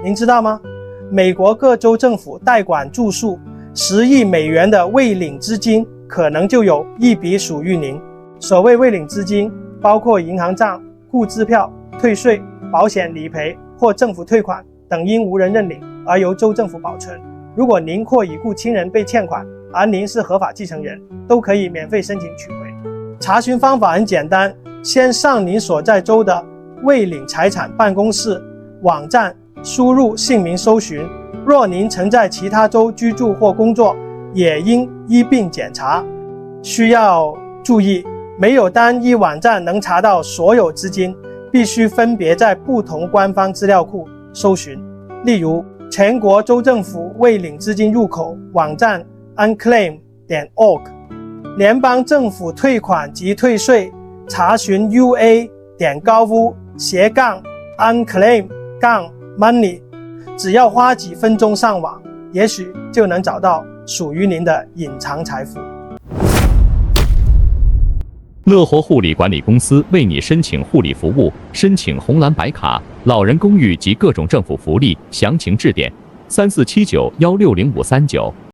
您知道吗？美国各州政府代管住宿10亿美元的未领资金，可能就有1笔属于您。所谓未领资金，包括银行账、固支票、退税、保险理赔或政府退款等因无人认领而由州政府保存。如果您或已故亲人被欠款，而您是合法继承人，都可以免费申请取回。查询方法很简单，先上您所在州的未领财产办公室网站输入姓名搜寻。若您曾在其他州居住或工作，也应一并检查。需要注意，没有单一网站能查到所有资金，必须分别在不同官方资料库搜寻。例如，全国州政府未领资金入口网站 unclaim.org， 联邦政府退款及退税查询 ua.gov/unclaim-money， 只要花几分钟上网，也许就能找到属于您的隐藏财富。乐活护理管理公司为你申请护理服务，申请红蓝白卡、老人公寓及各种政府福利，详情致电3479160539。